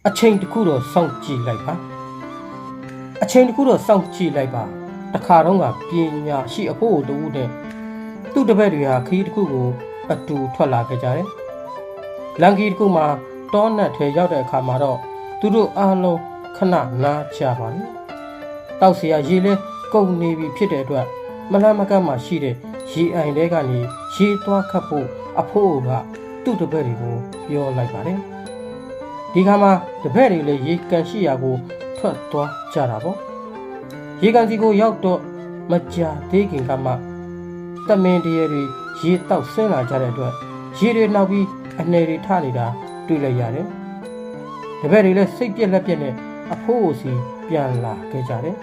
အချိန်တစ်ခုတော့စောင့်ကြည့်လိုက်ပါအချိန်တစ်ခုတော့စောင့်ကြည့်လိုက်ပါတခါတော့ကပညာရှိအဖို့တူတဲ့သူ့တပည့်တွေဟာခရီးတစ်ခုကိုအတူထွက်လာခဲ့ကြတယ်လန်ကီတစ်ခုမှာတောနတ်ထဲရောက်တဲ့အခါမှာတော့သူတို့အားလုံးခဏနားချပါတယ်တောက်เสียရေလဲကုန်နေပြီဖြစ်တဲ့အတွက်မလန်းမကန့်မှရှိတဲ့ရေအိုင်တွေကနေရေသွားခတ်ဖို့အဖို့ကသူ့တပည့်တွေကိုပြောလိုက်ပါတယ်ဒီခါမှာတပည့်တွေလည်းရေကန်ရှိရာကိုထွက်သွားကြတာပေါ့ရေကန်စီကိုရောက်တော့မကြာသေးခင်ကမှတမင်တရေတွေရေတောက်ဆင်းလာကြတဲ့အတွက်ရေတွေနောက်ပြီးအနေတွေထနေတာတွေ့လိုက်ရတယ်တပည့်တွေလည်းစိတ်ပြက်လက်ပြက်နဲ့အဖိုးစီပြန်လာခဲ့ကြတယ်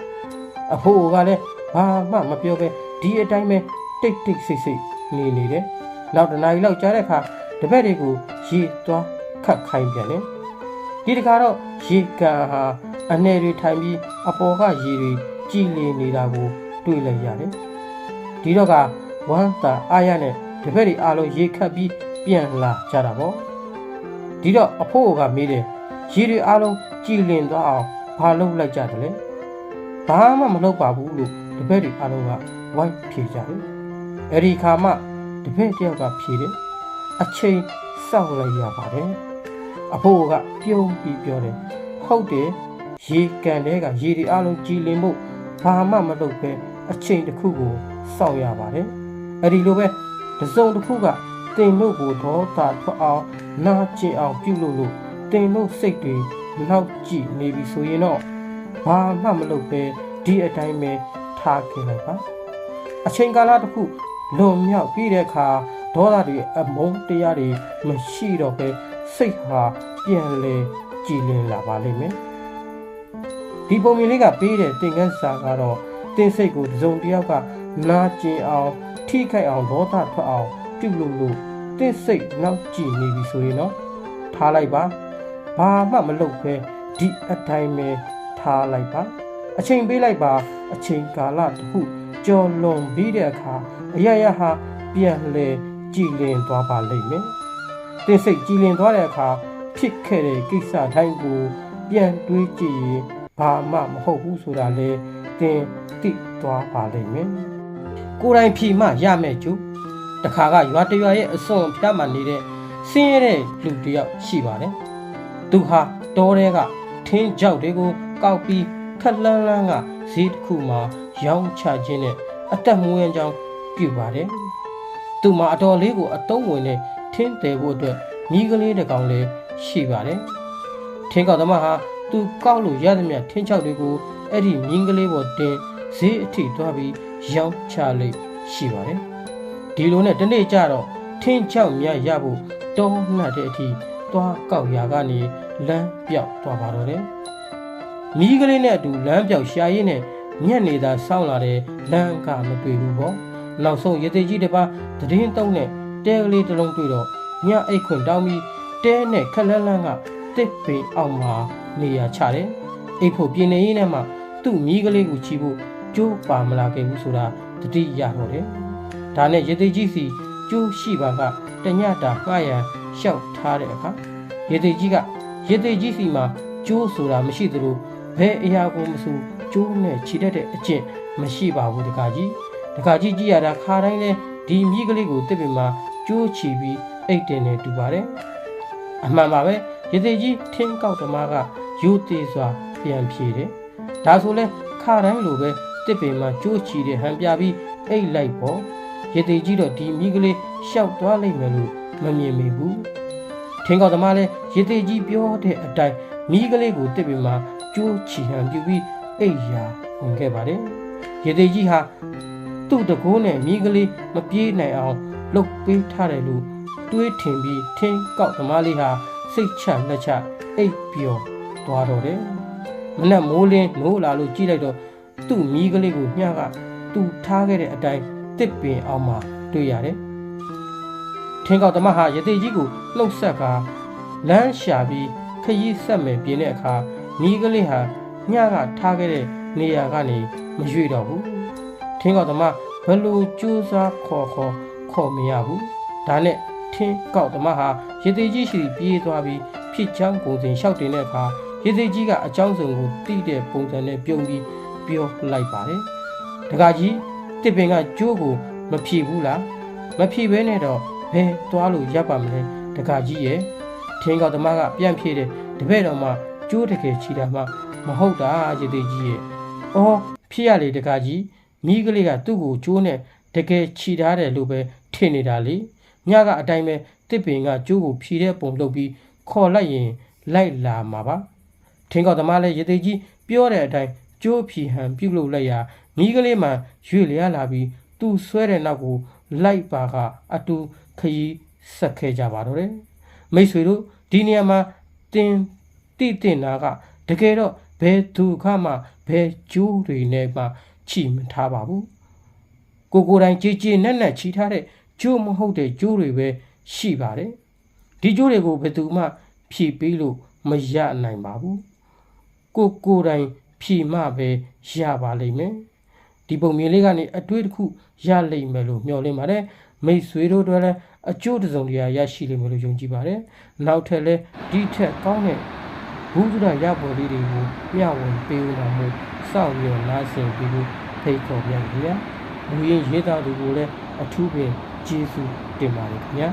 အဖိုးကလည်းဘာမှမပြောပဲဒီအတိုင်းပဲတိတ်တိတ်ဆိတ်ဆိတ်နေတယ်နောက်တစ်နာရီလောက်ကြာတဲ့အခါတပည့်တွေကိုရေသွားခတ်ခိုင်းပြန်တယ်ဒီတခါတော့ရေကန်ဟာအနေတွေထိုင်ပြီးအပေါ်ကရေတွေကြည်လည်နေတာကိုတွေ့လိုက်ရတယ်ဒီတော့ကဝမ်းသာအားရနဲ့တပည့်တွေအားလုံးရေခတ်ပြီးပြန်လာကြတာပေါ့ဒီတော့အဖိုးကမေးတယ်ရေတွေအားလုံးကြည်လင်သွားအောင်ဘာလုပ်လိုက်ကြတယ်လဲဘာမှမလုပ်ပါဘူးလို့တပည့်တွေအားလုံးကဝိုင်းဖြေကြတယ်အဲ့ဒီခါမှတပည့်တယောက်ကဖြေတယ်အချိန်စောင့်လိုက်ရပါတယ်အဖိုးကပြုံးပြီးပြောတယ်ဟုတ်တယ်ရေကန်တဲ့ကရေတွေအားလုံးကြည်လင်ဖို့ဘာမှမလုပ်ပဲအချိန်တစ်ခုကိုစောင့်ရပါတယ်အဲ့ဒီလိုပဲတစုံတစ်ခုကတင်တို့ကိုဒေါသထွက်အောင်နာကျင်အောင်ပြုလို့တင်တို့စိတ်တွေနောက်ကြည့်နေပြီဆိုရင်တော့ဘာမှမလုပ်ပဲဒီအတိုင်းပဲထားခဲ့လိုက်ပါအချိန်ကာလတစ်ခုလွန်မြောက်ပြီးတဲ့အခါဒေါသတွေအမုန်းတရားတွေမရှိတော့ပဲစိတ်ဟာပြန်လဲကြည်လင်လာပါလိမ့်မယ်ဒီပုံမြင်လေးကပေးတဲ့သင်ခန်းစာကတော့တင်စိတ်ကိုတစုံတစ်ယောက်ကနာကျင်အောင်ထိခိုက်အောင်ဒေါသထွက်အောင်ပြုလို့တင်စိတ်နောက်ကြည့်နေပြီဆိုရင်တော့ထားလိုက်ပါဘာမှမလုပ်ပဲဒီအတိုင်းပဲထားလိုက်ပါအချိန်ပေးလိုက်ပါအချိန်ကာလတစ်ခုကြော်လွန်ပြီးတဲ့အခါအရရဟာပြန်လဲကြည်လင်သွားပါလိမ့်မယ်တင်စိတ်ကြည်လင်သွားတဲ့အခါဖြစ်ခဲ့တဲ့ကိစ္စတိုင်းကိုပြန်တွေးကြည့်ရင်ဘာမှမဟုတ်ဘူးဆိုတာလေတင်သိသွားပါလိမ့်မယ်ကိုယ်တိုင်ဖြီမှရမယ်ကျူတခါကရွာတရွာရဲ့အစွန်ဖျားမှနေတဲ့ဆင်းရဲတဲ့လူတယောက်ရှိပါတယ်သူဟာတောထဲကထင်းကြောက်တွေကိုကောက်ပြီးခက်လန်းလန်းကဈေးတစ်ခုမှာရောင်းချခြင်းနဲ့အသက်မွေးရန်ကြောင်းပြုပါတယ်သူမှာအတော်လေးကိုအတုံးဝင်တဲ့ထင်းတယ်ဖို့အတွက်မိကလေးတစ်ကောင်လည်းရှိပါတယ်ထင်းကောက်သမားဟာသူကောက်လို့ရသမျှထင်းချောက်တွေကိုအဲ့ဒီမြင်းကလေးပေါ်တင်ဈေးအထိသွားပြီးရောင်းချလိုက်ရှိပါတယ်ဒီလိုနဲ့တနေ့ကျတော့ထင်းချောက်များရဖို့တောနှက်တဲ့အထိသွားကောက်ရာကနေလမ်းပြောက်သွားပါတော့တယ်မိကလေးနဲ့အတူလမ်းပြောက်ရှာရင်းနဲ့ညက်နေတာစောင်းလာတဲ့လမ်းကမတွေ့ဘူးပေါ့နောက်ဆုံးရေသေးကြီးတစ်ပါးသတင်းတုံးနဲ့တဲကလေးတစ်လုံးတွေ့တော့ညအိတ်ခွင်တောင်းပြီးတဲနဲ့ခက်လန်းလန်းကတစ်ပင်အောင်မှာနေရာချတယ်အိတ်ဖို့ပြင်းနေရင်းနဲ့မှသူ့မိကလေးကိုချီဖို့ကျိုးပါမလာခဲ့ဘူးဆိုတာတတိရတော့တယ်ဒါနဲ့ရေသေးကြီးစီကျိုးရှိပါကတညတာငှားရန်ရှောက်ထားတဲ့အခါရေသေးကြီးကရေသေးကြီးစီမှာကျိုးဆိုတာမရှိသလိုဘယ်အရာကိုမဆိုကျိုးနဲ့ခြိတတ်တဲ့အကျင့်မရှိပါဘူးတခါကြီးကြည့်ရတာခါတိုင်းလဲဒီမိကလေးကိုတစ်ပင်မှာကျိုးချီပြီးအိတ်တင်နေတူပါတယ်အမှန်ပါပဲရေသေးကြီးထင်းကောက်သမားကယူသေးစွာပြန်ဖြေတယ်ဒါဆိုလဲခါတိုင်းလိုပဲတစ်ပင်မှာကျိုးချီတဲ့ဟန်ပြပြီးအိတ်လိုက်ပေါ့ရေသေးကြီးတော့ဒီမိကလေးရှောက်သွားလိမ့်မယ်လို့မမြင်မိဘူးထင်းကောက်သမားလဲရေသေးကြီးပြောတဲ့အတိုင်းမိကလေးကိုတစ်ပင်မှာကျိုးချီဟန်ပြပြီးအိတ်ရာဝင်ခဲ့ပါတယ်ရေသေးကြီးဟာသူ့တကိုးနဲ့မိကလေးမပြေးနိုင်အောင်လှုပ်ပေးထားတယ်လို့တွေးထင်ပြီးထင်းကောက်သမားလေးဟာစိတ်ချလက်ချအိပ်ပျော်သွားတော့တယ်မနဲ့မိုးလင်းနိုးလာလို့ကြည့်လိုက်တော့သူ့မိကလေးကိုမျှကသူထားခဲ့တဲ့အတိုင်းတစ်ပင်အောင်မှတွေ့ရတယ်ထင်းကောက်သမားဟာရေသေးကြီးကိုလှုပ်ဆက်ကလမ်းရှာပြီးခရီးဆက်မယ်ပြင်တဲ့အခါမိကလေးဟာမျှကထားခဲ့တဲ့နေရာကနေမရွေ့တော့ဘူးထင်းကောက်သမားဘယ်လိုကြိုးစားခေါ်မရဘူးဒါနဲ့ထင်းကောက်သမားဟာရေသေးကြီးရှိပြေးသွားပြီး ဖြစ်ချောင်းပုံစံလျှောက်တင်တဲ့အခါရေသိကြီးကအကြောင်းစုံကိုတိတဲ့ပုံစံနဲ့ပြုံးပြီးပြောလိုက်ပါတယ်တခါကြီးတစ်ပင်ကကျိုးကိုမဖြေဘူးလားမဖြေဘဲနဲ့တော့ဘယ်သွားလို့ရပ်ပါမလဲတခါကြီးရဲ့ထင်းကောက်သမားကပြန်ဖြေတယ်တပည့်တော်မှကျိုးတကယ်ချီတာမှမဟုတ်တာရေသိကြီးရဲ့အော်ဖြစ်ရလေတခါကြီးမိကလေးကသူ့ကိုကျိုးနဲ့တကယ်ချီထားတယ်လို့ပဲထင်နေတာလေညကအတိုင်းပဲတစ်ပင်ကကျိုးကိုဖြေတဲ့ပုံလုပ်ပြီးခေါ်လိုက်ရင်လိုက်လာမှာပါထင်းကောက်သမားလည်းရေသိကြီးပြောတဲ့အတိုင်းကျိုးဖြီဟန်ပြုတ်လို့လိုက်ရမိကလေးမှရွေ့လျားလာပြီးသူ့ဆွဲတဲ့နောက်ကိုလိုက်ပါကအတူခရီးဆက်ခဲ့ကြပါတော့တယ်မိတ်ဆွေတို့ဒီနေရာမှာတင်နာကတကယ်တော့ဘယ်သူခမှဘယ်ကျိုးတွေနဲ့မှချီမထားပါဘူးကိုယ်တိုင်ကြည်ကြည်နက်နက်ချီထားတဲ့ကျိုးမဟုတ်တဲ့ကျိုးတွေပဲရှိပါတယ်ဒီကျိုးတွေကိုဘယ်သူမှဖြီပေးလို့မရနိုင်ပါဘူးကိုယ်တိုင်ဖြီမှပဲရပါလိမ့်မယ်ဒီပုံမြင်လေးကနေအတွေ့တစ်ခုရလိမ့်မယ်လို့မျှော်လင့်ပါတယ်မိတ်ဆွေတို့တွေလည်းအကျိုးတစုံတရာရရှိလိမ့်မယ်လို့ယုံကြည်ပါတယ်နောက်ထပ်လည်းဒီထက်ကောင်းတဲ့ဘုရားရပေါ်လေးတွေကိုမျှဝေပေးဦးမှာမို့စောင့်ရနားဆင်ပြီးဖို့ဖိတ်ခေါ်ပြန်ခင်ဗျာလူရင်းရေးသားသူကိုလည်းအထူးပင်ကျေးဇူးတင်ပါတယ်ခင်ဗျာ